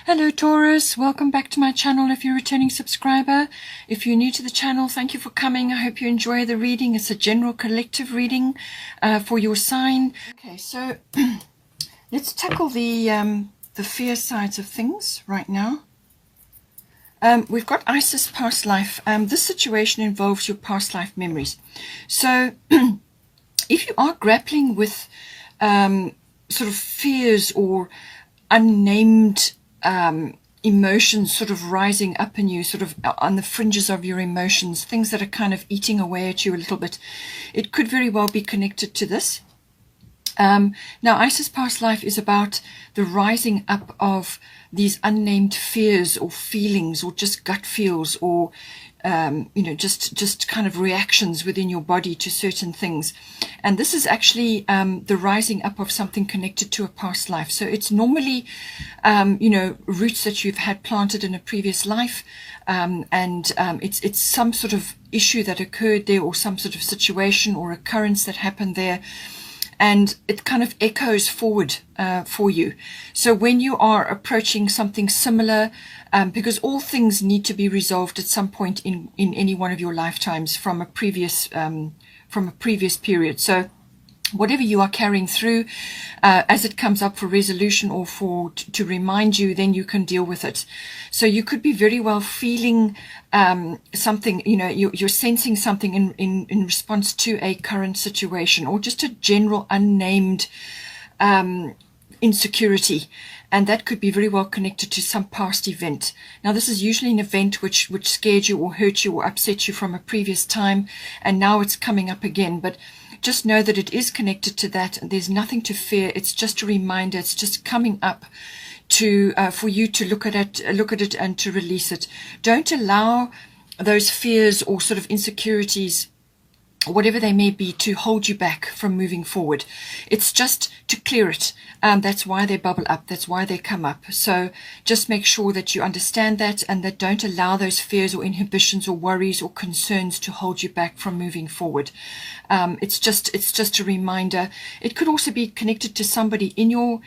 Hello Taurus, welcome back to my channel if you're a returning subscriber. If you're new to the channel, thank you for coming. I hope you enjoy the reading. It's a general collective reading for your sign. Okay, so let's tackle the fear sides of things right now. We've got Isis past life. This situation involves your past life memories. So if you are grappling with sort of fears or unnamed emotions sort of rising up in you, sort of on the fringes of your emotions, things that are kind of eating away at you a little bit, it could very well be connected to this. Now, Isis past life is about the rising up of these unnamed fears or feelings or just gut feels or just kind of reactions within your body to certain things. And this is actually the rising up of something connected to a past life. So it's normally, roots that you've had planted in a previous life. It's some sort of issue that occurred there or some sort of situation or occurrence that happened there. And it kind of echoes forward for you. So when you are approaching something similar, because all things need to be resolved at some point in any one of your lifetimes from a previous period. So whatever you are carrying through, as it comes up for resolution or to remind you, then you can deal with it. So you could be very well feeling something, you're sensing something in response to a current situation or just a general unnamed insecurity. And that could be very well connected to some past event. Now, this is usually an event which scared you or hurt you or upset you from a previous time, and now it's coming up again. But just know that it is connected to that, and there's nothing to fear. It's just a reminder. It's just coming up to for you to look at it and to release it. Don't allow those fears or sort of insecurities, whatever they may be, to hold you back from moving forward. It's just to clear it. That's why they bubble up. That's why they come up. So just make sure that you understand that and that don't allow those fears or inhibitions or worries or concerns to hold you back from moving forward. It's just a reminder. It could also be connected to somebody in your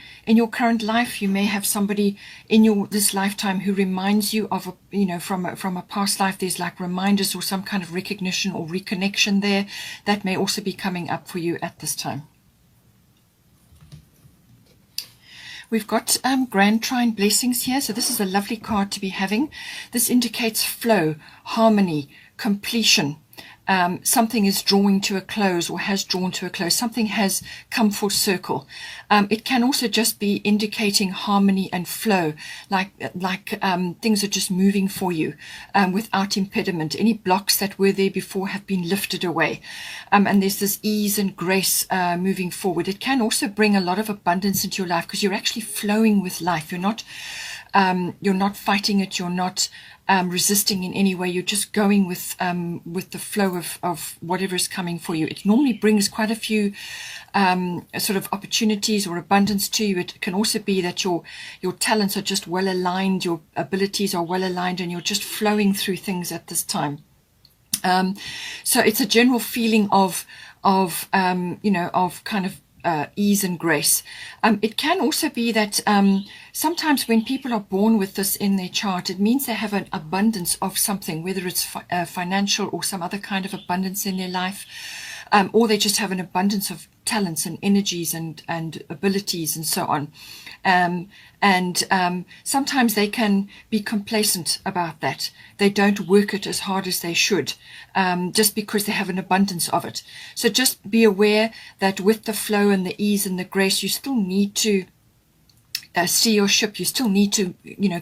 current life. You may have somebody in this lifetime who reminds you of from a past life. There's like reminders or some kind of recognition or reconnection there. That may also be coming up for you at this time. We've got Grand Trine Blessings here. So this is a lovely card to be having. This indicates flow, harmony, completion. Something is drawing to a close or has drawn to a close. Something has come full circle. It can also just be indicating harmony and flow, like things are just moving for you without impediment. Any blocks that were there before have been lifted away. And there's this ease and grace moving forward. It can also bring a lot of abundance into your life because you're actually flowing with life. You're not fighting it. You're not resisting in any way. You're just going with the flow of whatever is coming for you. It normally brings quite a few sort of opportunities or abundance to you. It can also be that your talents are just well aligned, your abilities are well aligned, and you're just flowing through things at this time. So it's a general feeling of kind of ease and grace. It can also be that sometimes when people are born with this in their chart, it means they have an abundance of something, whether it's financial or some other kind of abundance in their life, or they just have an abundance of talents and energies and abilities and so on. Sometimes they can be complacent about that. They don't work it as hard as they should, just because they have an abundance of it. So just be aware that with the flow and the ease and the grace, you still need to steer your ship. You still need to,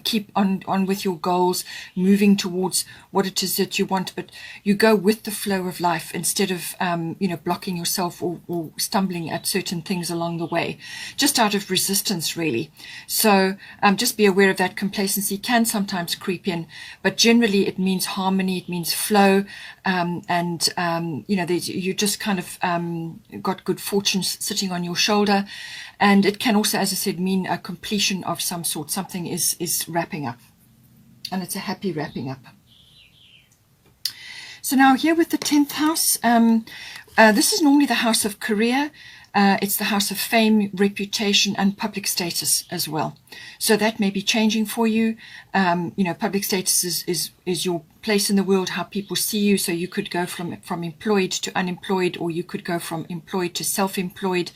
keep on with your goals, moving towards what it is that you want, but you go with the flow of life instead of, blocking yourself or stumbling at certain things along the way, just out of resistance, really. So just be aware of that. Complacency can sometimes creep in, but generally it means harmony, it means flow, you just kind of got good fortune sitting on your shoulder. And it can also, as I said, mean a completion of some sort. Something is wrapping up. And it's a happy wrapping up. So now here with the 10th house, this is normally the house of career. It's the house of fame, reputation, and public status as well. So that may be changing for you. Public status is your place in the world, how people see you. So you could go from employed to unemployed, or you could go from employed to self-employed,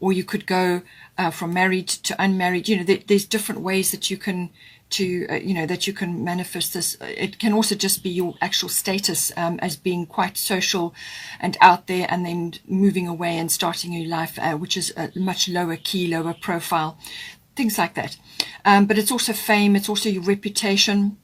or you could go from married to unmarried. There's different ways that you can that you can manifest this. It can also just be your actual status as being quite social and out there, and then moving away and starting your life, which is a much lower key, lower profile, things like that. But it's also fame, it's also your reputation.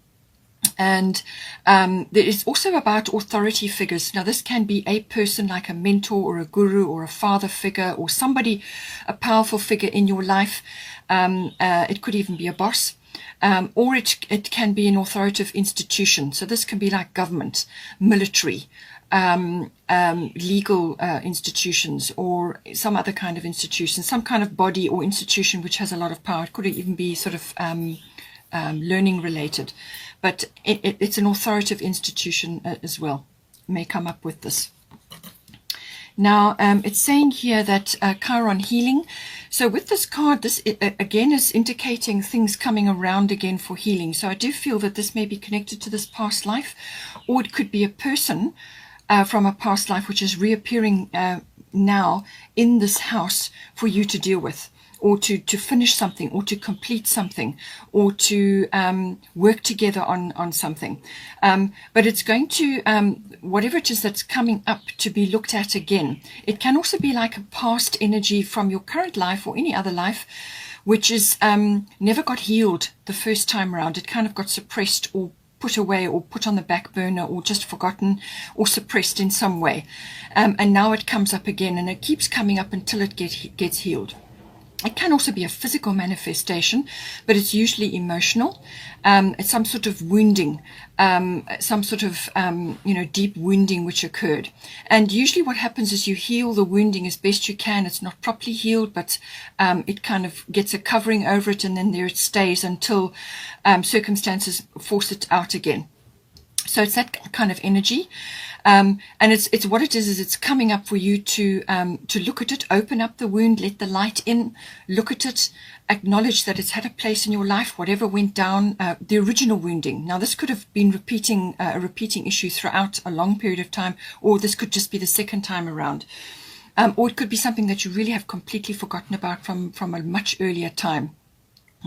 And there is also about authority figures. Now, this can be a person like a mentor or a guru or a father figure, or somebody, a powerful figure in your life. It could even be a boss. Or it can be an authoritative institution. So this can be like government, military, legal institutions, or some other kind of institution, some kind of body or institution which has a lot of power. It could even be sort of learning related, but it's an authoritative institution as well. May come up with this. Now, it's saying here that Chiron healing. So with this card, this again is indicating things coming around again for healing. So I do feel that this may be connected to this past life, or it could be a person from a past life which is reappearing now in this house for you to deal with, or to finish something, or to complete something, or to work together on something. But it's going to, whatever it is that's coming up, to be looked at again. It can also be like a past energy from your current life or any other life, which is never got healed the first time around. It kind of got suppressed or put away or put on the back burner, or just forgotten or suppressed in some way. And now it comes up again, and it keeps coming up until it gets healed. It can also be a physical manifestation, but it's usually emotional. It's some sort of wounding, some sort of, deep wounding which occurred. And usually what happens is you heal the wounding as best you can. It's not properly healed, but it kind of gets a covering over it, and then there it stays until circumstances force it out again. So it's that kind of energy. And it's what it is it's coming up for you to look at it, open up the wound, let the light in, look at it, acknowledge that it's had a place in your life, whatever went down, the original wounding. Now, this could have been a repeating issue throughout a long period of time, or this could just be the second time around. Or it could be something that you really have completely forgotten about from a much earlier time.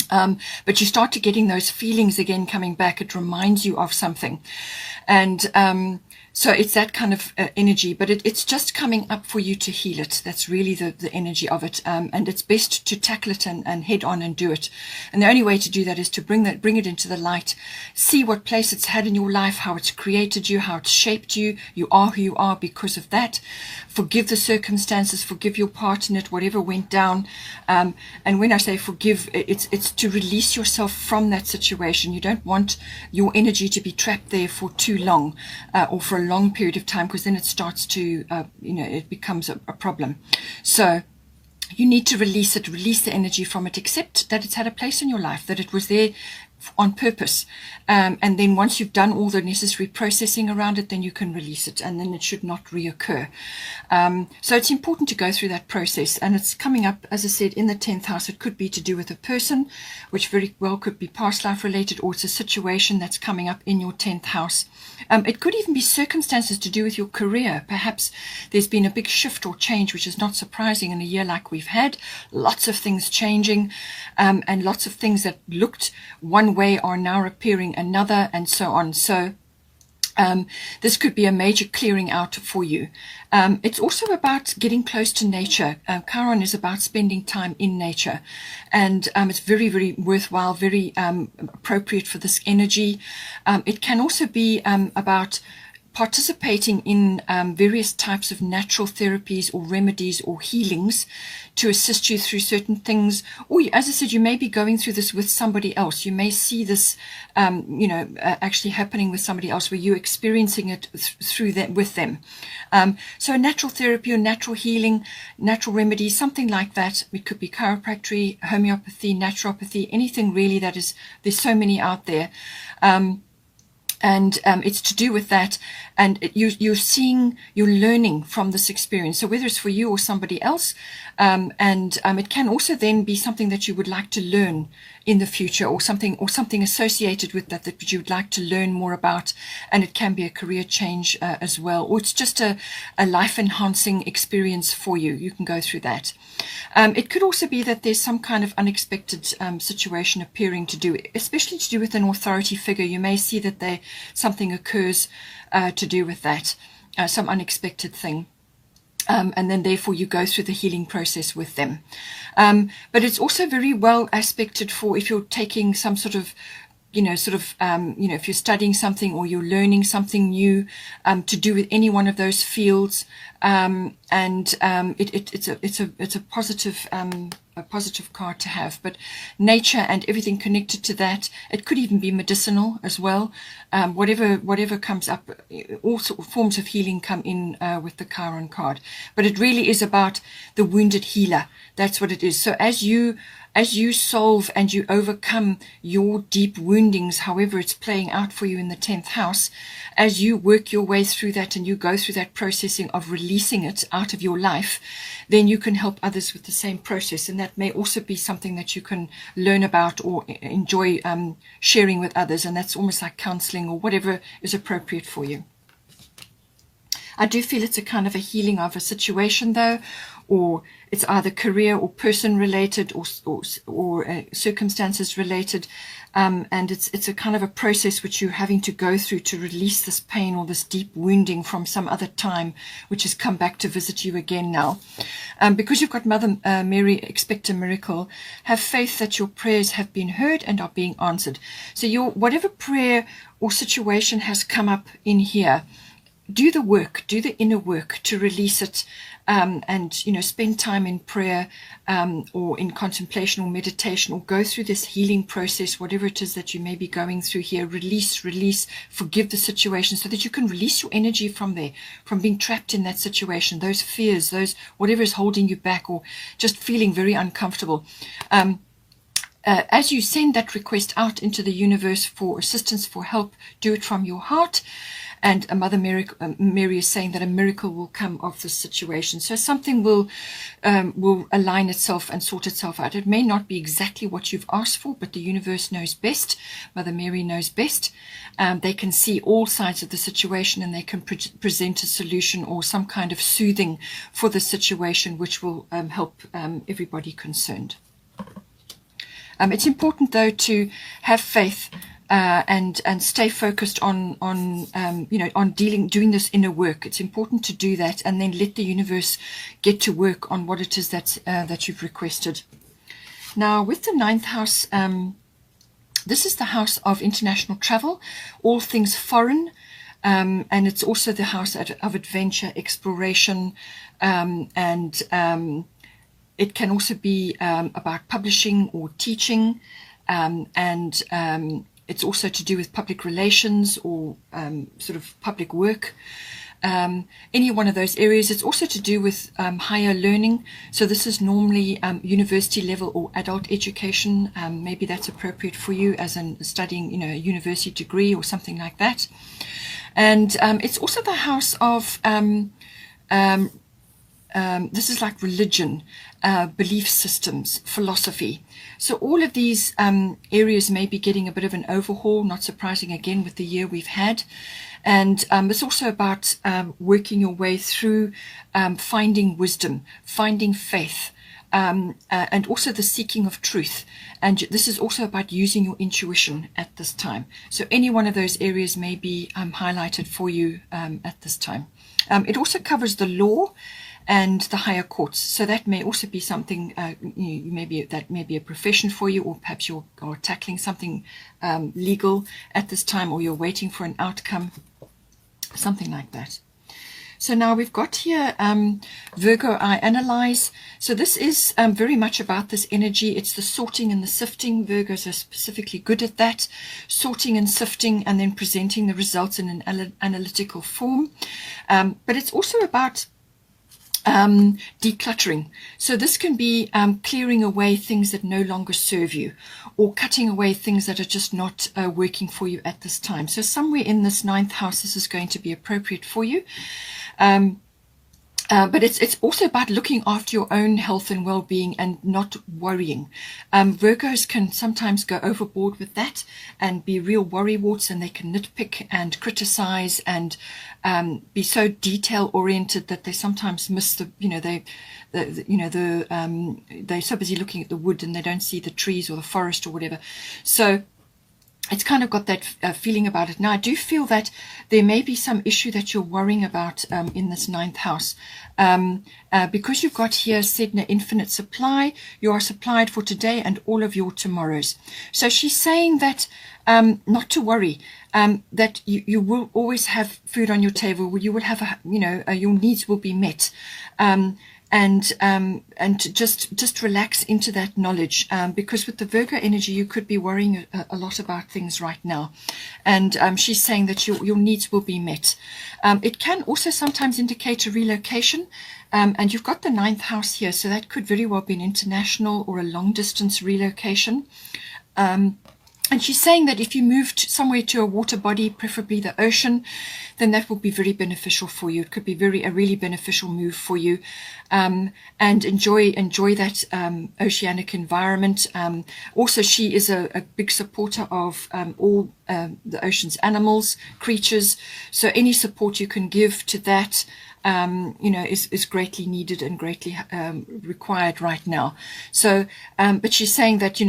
But you start to getting those feelings again coming back. It reminds you of something. And so it's that kind of energy, but it's just coming up for you to heal it. That's really the energy of it. And it's best to tackle it and head on and do it. And the only way to do that is to bring it into the light, see what place it's had in your life, how it's created you, how it's shaped you. You are who you are because of that. Forgive the circumstances, forgive your part in it, whatever went down. And when I say forgive, it's to release yourself from that situation. You don't want your energy to be trapped there for too long, or for a long period of time, because then it starts to, it becomes a problem. So you need to release it, release the energy from it, accept that it's had a place in your life, that it was there on purpose. And then once you've done all the necessary processing around it, then you can release it, and then it should not reoccur. So it's important to go through that process, and it's coming up, as I said, in the 10th house. It could be to do with a person, which very well could be past life related, or it's a situation that's coming up in your 10th house. It could even be circumstances to do with your career. Perhaps there's been a big shift or change, which is not surprising in a year like we've had. Lots of things changing, and lots of things that looked one way are now appearing another, and so on. So this could be a major clearing out for you. It's also about getting close to nature. Chiron is about spending time in nature, and it's very, very worthwhile, very appropriate for this energy. It can also be about participating in various types of natural therapies or remedies or healings to assist you through certain things. Or, as I said, you may be going through this with somebody else. You may see this, actually happening with somebody else, where you're experiencing it through that with them. So a natural therapy or natural healing, natural remedy, something like that. It could be chiropractic, homeopathy, naturopathy, anything really that is, there's so many out there. And it's to do with that, and you're learning from this experience. So whether it's for you or somebody else, it can also then be something that you would like to learn in the future, or something associated with that you would like to learn more about. And it can be a career change as well, or it's just a life enhancing experience for you. You can go through that. It could also be that there's some kind of unexpected situation appearing especially to do with an authority figure. You may see that something occurs to do with that, some unexpected thing. And then therefore you go through the healing process with them. But it's also very well aspected for if you're taking some sort of, if you're studying something or you're learning something new to do with any one of those fields. It's a positive card to have. But nature and everything connected to that, it could even be medicinal as well. Whatever comes up, all sort of forms of healing come in with the Chiron card. But it really is about the wounded healer. That's what it is. So as you solve and you overcome your deep woundings, however it's playing out for you in the 10th house, as you work your way through that and you go through that processing of releasing it out of your life, then you can help others with the same process. And that may also be something that you can learn about or enjoy sharing with others. And that's almost like counseling or whatever is appropriate for you. I do feel it's a kind of a healing of a situation though, or it's either career or person related or circumstances related. And it's a kind of a process which you're having to go through to release this pain or this deep wounding from some other time, which has come back to visit you again now. Because you've got Mother Mary, expect a miracle. Have faith that your prayers have been heard and are being answered. So whatever prayer or situation has come up in here, do the work, do the inner work to release it, and spend time in prayer or in contemplation or meditation, or go through this healing process, whatever it is that you may be going through here. Release, forgive the situation, so that you can release your energy from there, from being trapped in that situation, those fears, those whatever is holding you back, or just feeling very uncomfortable. As you send that request out into the universe for assistance, for help, do it from your heart. And Mother Mary is saying that a miracle will come of this situation. So something will align itself and sort itself out. It may not be exactly what you've asked for, but the universe knows best. Mother Mary knows best. They can see all sides of the situation, and they can present a solution or some kind of soothing for the situation, which will help everybody concerned. It's important, though, to have faith and stay focused on doing this inner work. It's important to do that, and then let the universe get to work on what it is that you've requested. Now, with the 9th house, this is the house of international travel, all things foreign, and it's also the house of adventure, exploration, and it can also be about publishing or teaching, and it's also to do with public relations or sort of public work. Any one of those areas. It's also to do with higher learning. So this is normally university level or adult education. Maybe that's appropriate for you as in studying, a university degree or something like that. And it's also the house of this is like religion, belief systems, philosophy. So all of these areas may be getting a bit of an overhaul, not surprising again with the year we've had. And it's also about working your way through finding wisdom, finding faith, and also the seeking of truth. And this is also about using your intuition at this time. So any one of those areas may be highlighted for you at this time. It also covers the law and the higher courts. So that may also be something, that may be a profession for you, or perhaps you're tackling something legal at this time, or you're waiting for an outcome, something like that. So now we've got here Virgo, I analyze. So this is very much about this energy. It's the sorting and the sifting. Virgos are specifically good at that, sorting and sifting, and then presenting the results in an analytical form. But it's also about decluttering. So this can be clearing away things that no longer serve you, or cutting away things that are just not working for you at this time. So somewhere in this 9th house, this is going to be appropriate for you. But it's also about looking after your own health and well-being and not worrying. Virgos can sometimes go overboard with that and be real worrywarts, and they can nitpick and criticize and be so detail-oriented that they sometimes miss they're so busy looking at the wood and they don't see the trees or the forest or whatever. So it's kind of got that feeling about it. Now, I do feel that there may be some issue that you're worrying about in this 9th house. Because you've got here Sedna infinite supply, you are supplied for today and all of your tomorrows. So she's saying that not to worry, that you will always have food on your table, you will have, your needs will be met. And to just relax into that knowledge, because with the Virgo energy, you could be worrying a lot about things right now. And she's saying that your needs will be met. It can also sometimes indicate a relocation. And you've got the 9th house here, so that could very well be an international or a long distance relocation. And she's saying that if you moved somewhere to a water body, preferably the ocean, then that will be very beneficial for you. It could be a really beneficial move for you, and enjoy that oceanic environment. Also, she is a big supporter of all the ocean's animals, creatures. So any support you can give to that, is greatly needed and greatly required right now. So, but she's saying that,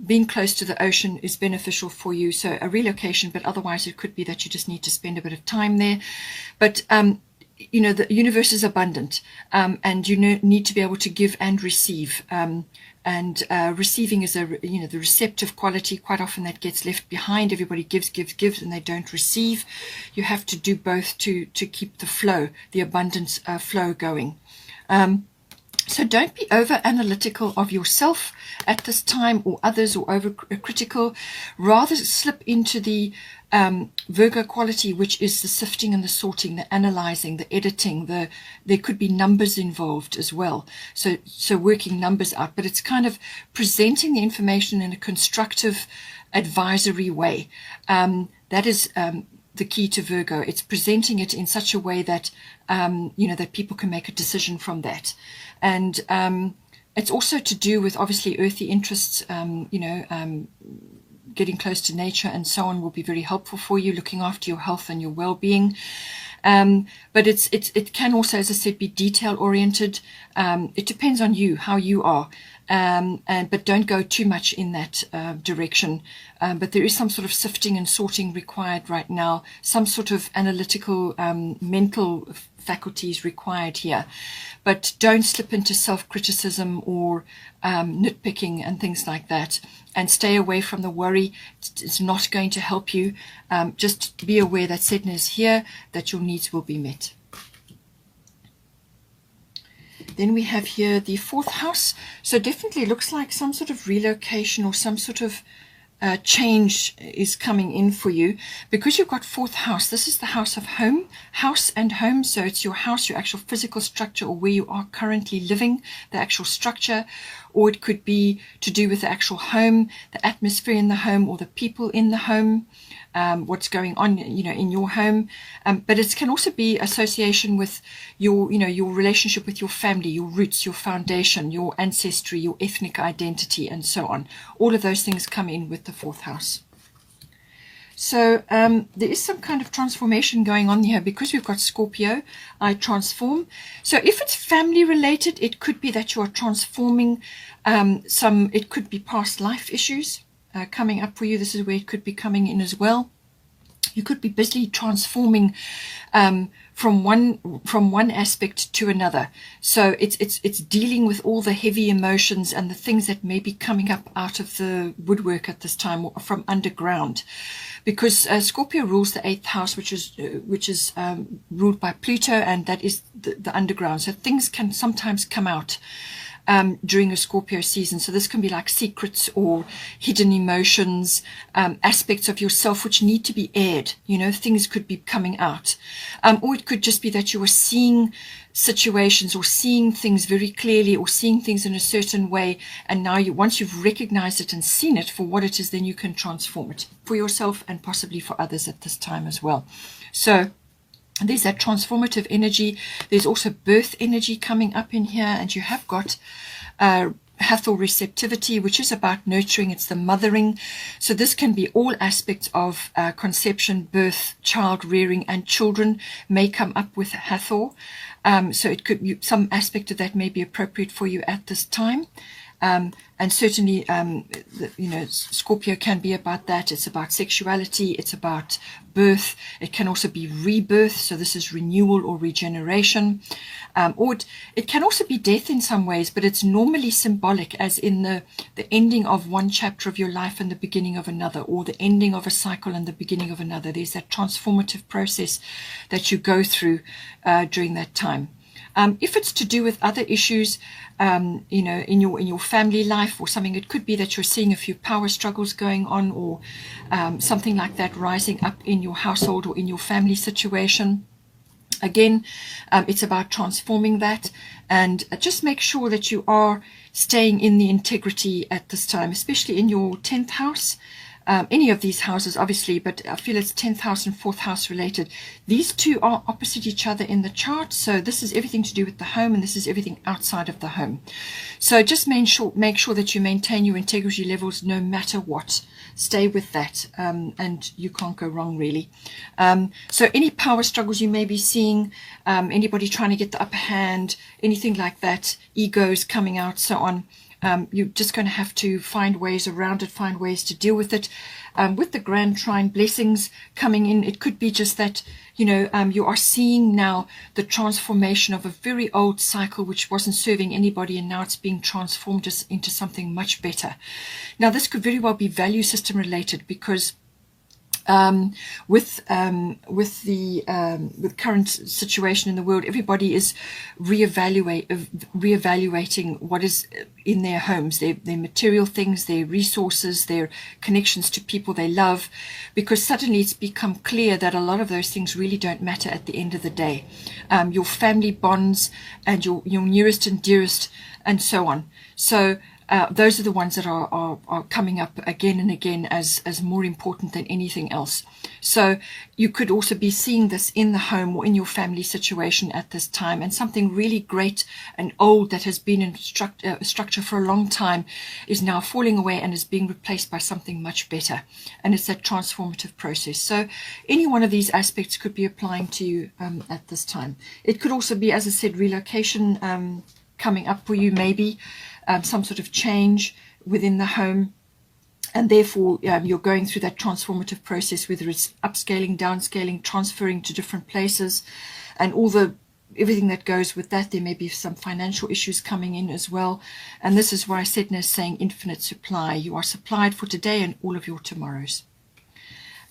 being close to the ocean is beneficial for you. So a relocation, but otherwise it could be that you just need to spend a bit of time there. But, the universe is abundant, and you need to be able to give and receive. And receiving is the receptive quality. Quite often that gets left behind. Everybody gives, and they don't receive. You have to do both to keep the flow, the abundance flow going. So don't be over analytical of yourself at this time, or others, or over critical. Rather slip into the Virgo quality, which is the sifting and the sorting, the analyzing, the editing. There could be numbers involved as well. So working numbers out, but it's kind of presenting the information in a constructive, advisory way. That is the key to Virgo. It's presenting it in such a way that that people can make a decision from that. And it's also to do with obviously earthy interests. Getting close to nature and so on will be very helpful for you, looking after your health and your well-being. But it can also, as I said, be detail oriented. It depends on you, how you are. But don't go too much in that direction. But there is some sort of sifting and sorting required right now, some sort of analytical, mental faculties required here. But don't slip into self-criticism or nitpicking and things like that. And stay away from the worry. It's not going to help you. Just be aware that Sedna is here, that your needs will be met. Then we have here the 4th house. So definitely looks like some sort of relocation or some sort of change is coming in for you, because you've got 4th house. This is the house of house and home. So it's your house, your actual physical structure, or where you are currently living, the actual structure. Or it could be to do with the actual home, the atmosphere in the home, or the people in the home, what's going on, in your home. But it can also be association with your relationship with your family, your roots, your foundation, your ancestry, your ethnic identity, and so on. All of those things come in with the 4th house. So there is some kind of transformation going on here, because we've got Scorpio, I transform. So if it's family related, it could be that you are transforming it could be past life issues coming up for you. This is where it could be coming in as well. You could be busily transforming from one aspect to another. So it's dealing with all the heavy emotions and the things that may be coming up out of the woodwork at this time, or from underground. Because Scorpio rules the 8th house, which is ruled by Pluto, and that is the underground. So things can sometimes come out during a Scorpio season. So this can be like secrets or hidden emotions, aspects of yourself which need to be aired. You know, things could be coming out. Or it could just be that you are seeing situations or seeing things very clearly or seeing things in a certain way, and now once you've recognized it and seen it for what it is, then you can transform it for yourself and possibly for others at this time as well. So there's that transformative energy. There's also birth energy coming up in here, and you have got Hathor receptivity, which is about nurturing. It's the mothering. So this can be all aspects of conception, birth, child rearing, and children may come up with Hathor. So it could be some aspect of that may be appropriate for you at this time. And certainly, you know, Scorpio can be about that. It's about sexuality. It's about birth. It can also be rebirth. So this is renewal or regeneration. Or it can also be death in some ways, but it's normally symbolic, as in the ending of one chapter of your life and the beginning of another, or the ending of a cycle and the beginning of another. There's that transformative process that you go through during that time. If it's to do with other issues, you know, in your family life or something, it could be that you're seeing a few power struggles going on, or something like that rising up in your household or in your family situation. Again, it's about transforming that, and just make sure that you are staying in the integrity at this time, especially in your 10th house. Any of these houses, obviously, but I feel it's 10th house and 4th house related. These two are opposite each other in the chart. So this is everything to do with the home, and this is everything outside of the home. So just make sure that you maintain your integrity levels no matter what. Stay with that, and you can't go wrong, really. So any power struggles you may be seeing, anybody trying to get the upper hand, anything like that, egos coming out, so on. You're just going to have to find ways around it, find ways to deal with it. With the Grand Trine blessings coming in, it could be just that, you know, you are seeing now the transformation of a very old cycle which wasn't serving anybody, and now it's being transformed into something much better. Now, this could very well be value system related, because with the current situation in the world, everybody is reevaluating what is in their homes, their material things, their resources, their connections to people they love, because suddenly it's become clear that a lot of those things really don't matter at the end of the day. Your family bonds and your nearest and dearest, and so on. So those are the ones that are coming up again and again as more important than anything else. So you could also be seeing this in the home or in your family situation at this time, and something really great and old that has been in structure for a long time is now falling away and is being replaced by something much better. And it's that transformative process. So any one of these aspects could be applying to you at this time. It could also be, as I said, relocation coming up for you, maybe. Some sort of change within the home, and therefore you're going through that transformative process, whether it's upscaling, downscaling, transferring to different places, and everything that goes with that. There may be some financial issues coming in as well, and this is why Sedna is saying infinite supply. You are supplied for today and all of your tomorrows.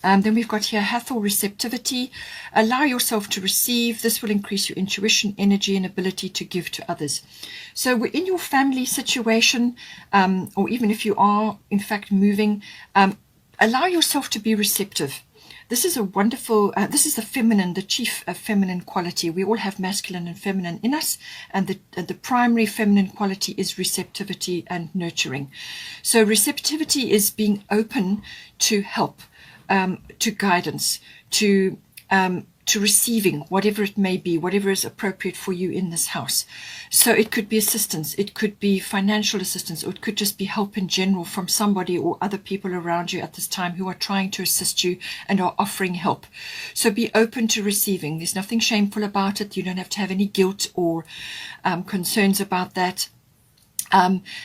Then we've got here Hathor receptivity. Allow yourself to receive. This will increase your intuition, energy, and ability to give to others. So we're in your family situation, or even if you are in fact moving, allow yourself to be receptive. This is a wonderful, this is the feminine, the chief feminine quality. We all have masculine and feminine in us, and the primary feminine quality is receptivity and nurturing. So receptivity is being open to help, to guidance, to receiving whatever it may be, whatever is appropriate for you in this house. So it could be assistance, it could be financial assistance, or it could just be help in general from somebody or other people around you at this time who are trying to assist you and are offering help. So be open to receiving. There's nothing shameful about it. You don't have to have any guilt or concerns about that.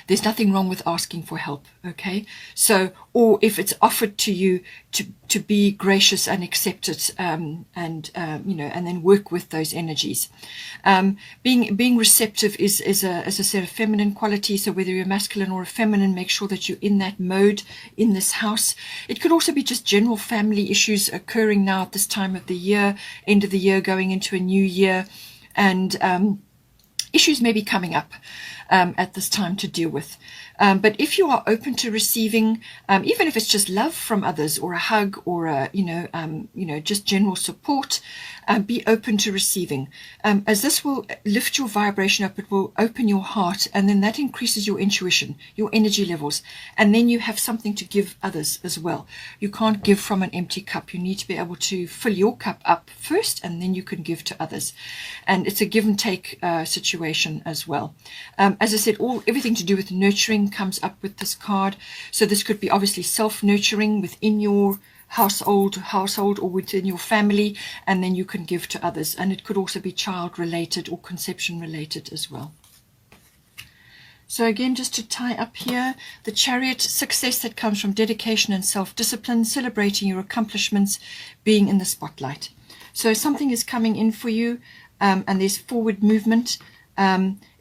There's nothing wrong with asking for help, okay? So, or if it's offered to you, to be gracious and accept it, and then work with those energies. Being receptive is a sort of feminine quality. So whether you're masculine or a feminine, make sure that you're in that mode in this house. It could also be just general family issues occurring now at this time of the year, end of the year, going into a new year, and issues may be coming up. at this time to deal with. But if you are open to receiving, even if it's just love from others, or a hug, or a, just general support, be open to receiving, as this will lift your vibration up. It will open your heart, and then that increases your intuition, your energy levels, and then you have something to give others as well. You can't give from an empty cup. You need to be able to fill your cup up first, and then you can give to others. And it's a give and take situation as well. As I said, everything to do with nurturing comes up with this card. So this could be obviously self-nurturing within your household or within your family, and then you can give to others. And it could also be child related or conception related as well. So again, just to tie up here, the Chariot, success that comes from dedication and self-discipline, celebrating your accomplishments, being in the spotlight. So something is coming in for you, and there's forward movement.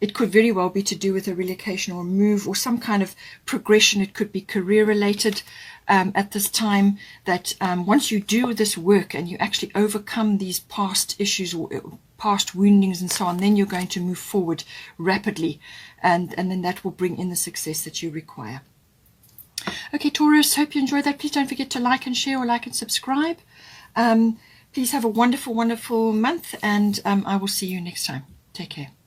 It could very well be to do with a relocation or a move or some kind of progression. It could be career related at this time, that once you do this work and you actually overcome these past issues or past woundings and so on, then you're going to move forward rapidly, and then that will bring in the success that you require. Okay, Taurus, hope you enjoyed that. Please don't forget to like and share, or like and subscribe. Please have a wonderful, wonderful month, and I will see you next time. Take care.